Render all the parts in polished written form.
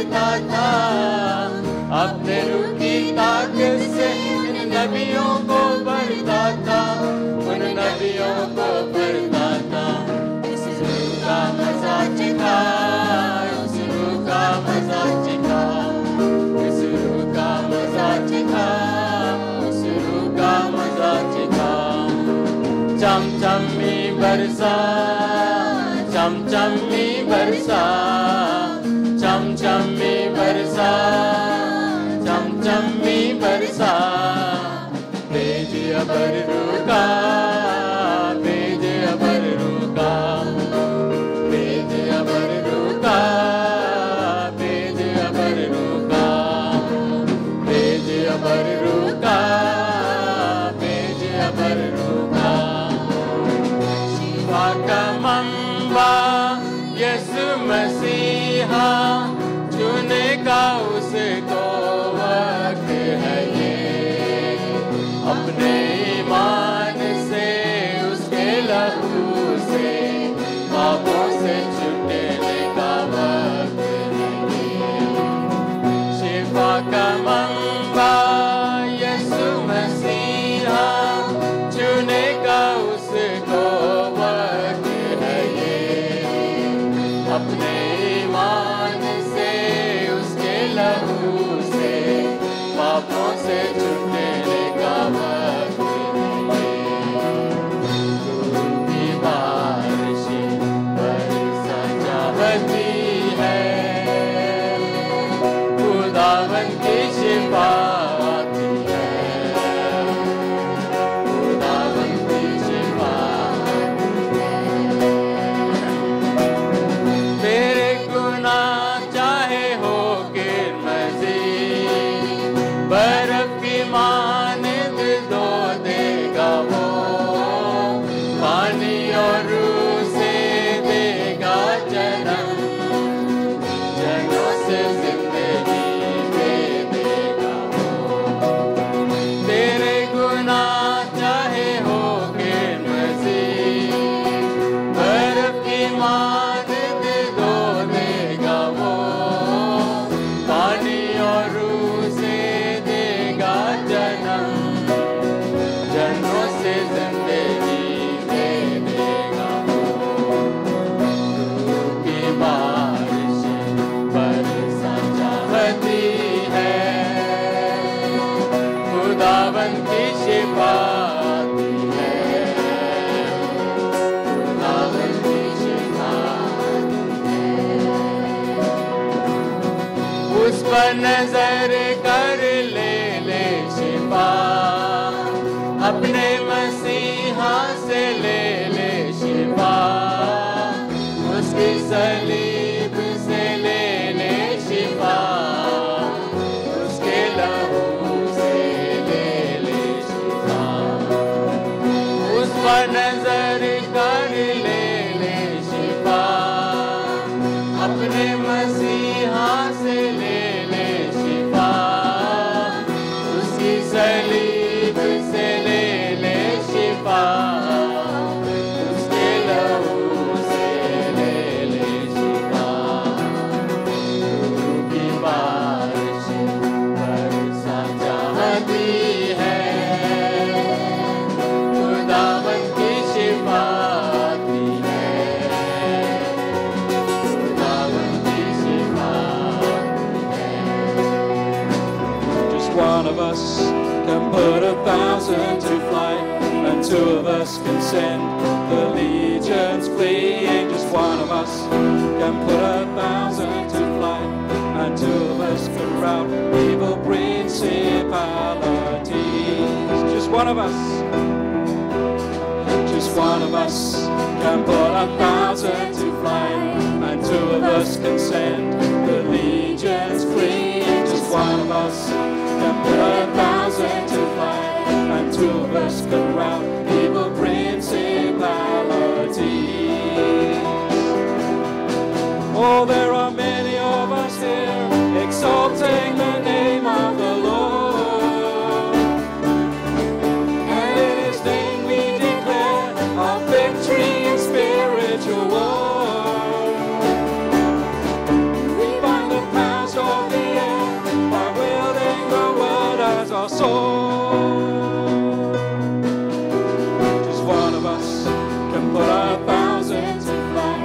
भरता था, अपने रूह की ताकत से उन नबियों को भरता था, उन नबियों को भरता था। उस रूह का मजा चखा, उस रूह का मजा चखा, उस रूह का मजा चखा, उस रूह का मजा चखा। चमचमी बरसा, चमचमी बरसा, चमचमी बरसा, चमचमी बरसा। भेज अबर रूह का, भेज अबर रूह का, भेज अबर रूह का, भेज अबर रूह का, भेज अबर रूह का, भेज अबर रूह का। शिफा का मंबा यीशु मसीहा, चुने का उसको वक्त है ये, अपने ईमान से उसके लहू से पापों से छूटने का वक्त है ये। शिफा का मंबा यीशु मसीहा, चुने का उसको वक्त है ये, अपने ईमान से उसके लहू से पापों से छूटने का वक्त है ये। रूह की बारिशें बरसा चाहती है, खुदावन की शिफा आती है, खुदावन की शिफा आती है। मेरे गुनाह चाहे हो गिरमज़ीद, बर्फ की मानिंद धो देगा वो, पानी और रूह से देगा जन्म, जनों से जिंदगी दे देगा वो। तेरे गुनाह चाहे हो गिरमज़ीद, बर्फ की मानिंद धो देगा वो, पानी और रूह से देगा जन्म, जनों से जिंदगी दे देगा वो। रूह की बारिशें बरसा चाहती है, खुदावन की शिफा आती है, खुदावन की शिफा आती है। उस पर नजर कर ले ले शिफा, अपने मसीहा से ले ले शिफा, उसकी सलीब से ले ले शिफा, उसके लहू से ले ले शिफा। उस पर नजर कर ले ले शिफा, अपने मसीहा से ले ले शिफा, उसकी सलीब से ले ले शिफा, उसके लहू से ले ले शिफा। रूह की बारिशें बरसा चाहती है, खुदावन की शिफा आती है, खुदावन की शिफा आती है। Just one of us can put 1,000 to flight, and two of us can send the legions fleeing. Just one of us can put 1,000 to flight, and two of us can rout evil principalities. Just one of us. Just one of us can put 1,000 to flight, and two of us can send the legions fleeing. Just one of us can put 1,000 to flight, and two of us can rout evil principalities. Oh, there are many of us here exalting the name of the Lord, and in His name we declare our victory in spiritual war. We bind the powers our sword. Just one of us can put 1,000 to flight,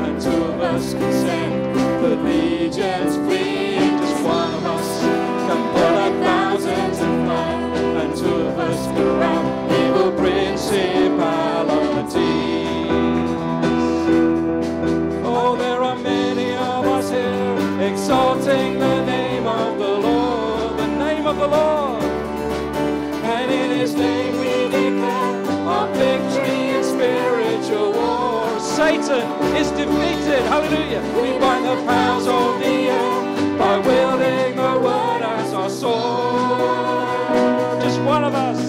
and two of us can send the legions fleeing. Just one of us can put 1,000 to flight, and two of us can rout evil principalities. Oh, there are many of us here exalting the name of the Lord, the name of the Lord. And in His name we declare our victory in spiritual war. Satan is defeated. Hallelujah. We bind the powers of the air by wielding the word as our sword. Just one of us.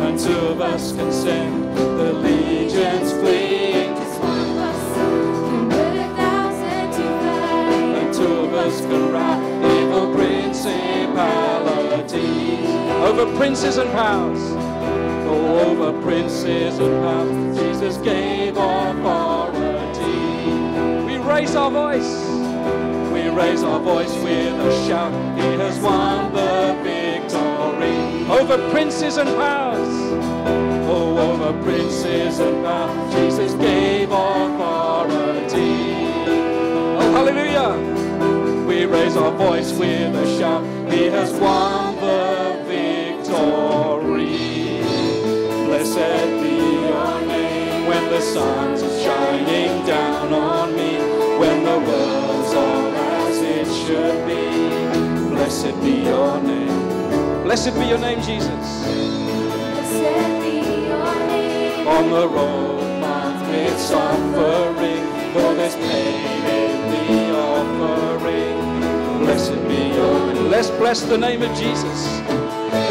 And two of us can send the legions fleeing. And two of us can rout evil principalities. Over princes and powers. Oh, over princes and powers. Jesus gave authority. We raise our voice. We raise our voice with a shout. He has won the victory. Over princes and powers. Oh, over princes and powers. Jesus gave authority. Oh, hallelujah. We raise our voice with a shout. He has won the victory. Blessed be your name when the sun's shining down on me, when the world's all as it should be. Blessed be your name. Blessed be your name, Jesus. Blessed be your name. On the road marked with suffering, though there's pain in the offering. Blessed be your name. Let's bless the name of Jesus.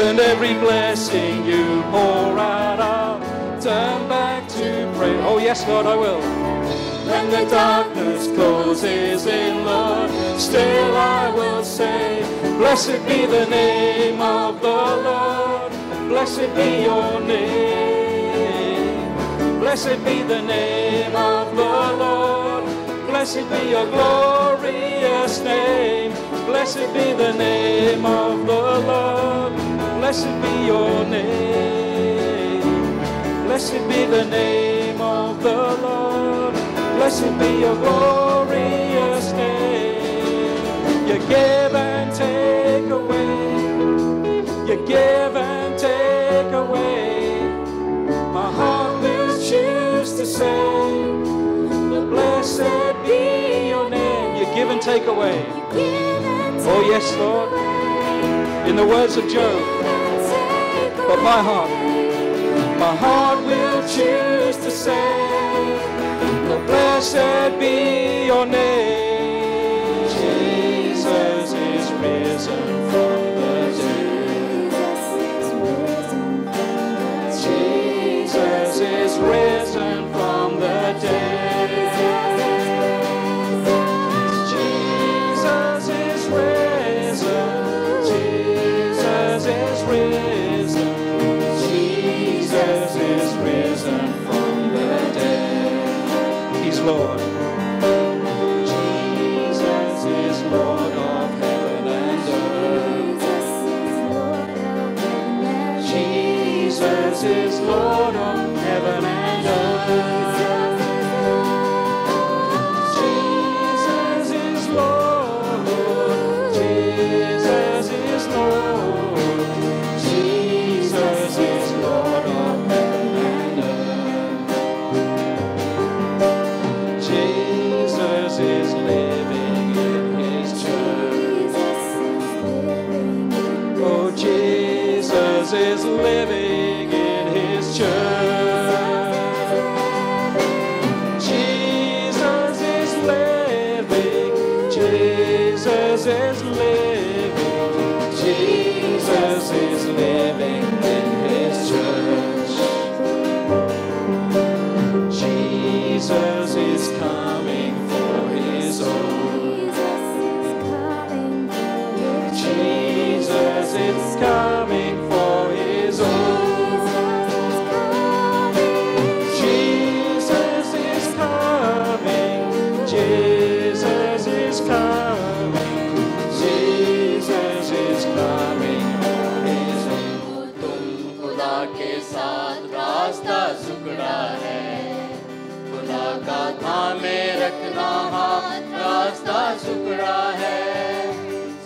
And every blessing you pour out, I'll turn back to pray. Oh yes, Lord, I will. When the darkness closes in, Lord, still I will say, blessed be the name of the Lord. Blessed be your name. Blessed be the name of the Lord. Blessed be your glorious name. Blessed be the name of the Lord. Blessed be your name. Blessed be the name of the Lord. Blessed be your glorious name. You give and take away. You give and take away. My heart will choose to say, blessed be your name. You give and take away. Oh yes, Lord. In the words of Job. But my heart will choose to say, blessed be your name. Jesus is risen from the dead. Jesus is risen from the dead. Jesus is risen. Jesus is risen. Jesus is risen from the dead. He's Lord. Jesus is Lord of heaven and earth. Jesus is Lord of heaven and earth. Jesus is Lord. Jesus is Lord. Jesus is Lord of heaven and earth. Jesus is living in His church. Oh, Jesus is living in His church. Jesus is living. Jesus is living. Jesus is living in His church. Jesus is coming for His own. Jesus is coming for His own. Jesus is coming. Jesus is coming. सुकड़ा है। खुदा का थामे रखना हाथ रास्ता सुकड़ा है।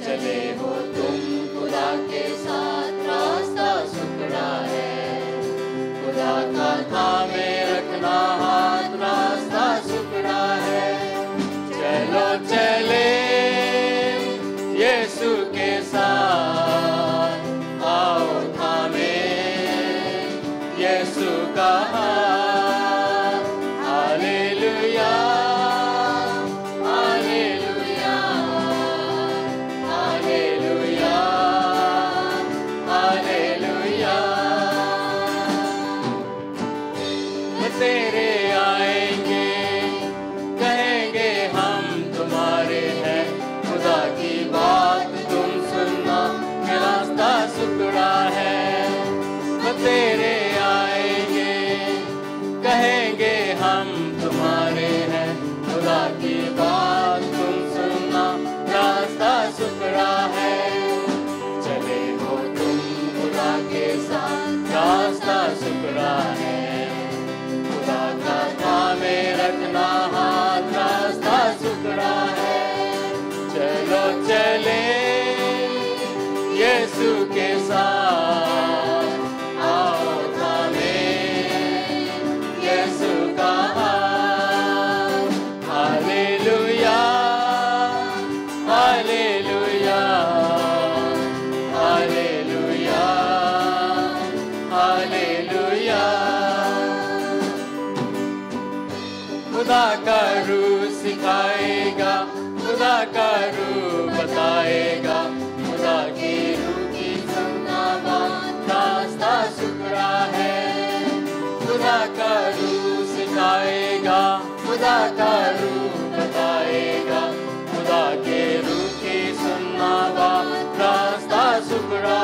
चले हो तुम खुदा के साथ रास्ता सुकड़ा है। खुदा का थामे रखना हाथ रास्ता सुकड़ा है। चलो चले यीशु के साथ, आओ थामे यीशु का हाथ। Hallelujah hallelujah hallelujah hallelujah. तेरे आएंगे कहेंगे हम तुम्हारे हैं। खुदा की बात तुम सुनना कि रास्ता सुकड़ा है। तेरे आएंगे कहेंगे हम तुम्हारे हैं। खुदा की बात तुम सुनना रास्ता सुकड़ा है। चले हो तुम खुदा के साथ रास्ता सुकड़ा है। खुदा का थामे रखना हाथ रास्ता सुकड़ा है। चलो चले यीशु के साथ, आओ थामे यीशु का हाथ। Hallelujah hallelujah hallelujah hallelujah. खुदा का रूह सिखाएगा, खुदा का रूह बताएगा। खुदा की रूह की सुनना बात रास्ता सुकड़ा है। खुदा का रूह सिखाएगा, खुदा का रूह बताएगा। खुदा के रूह की सुनना बात रास्ता सुकड़ा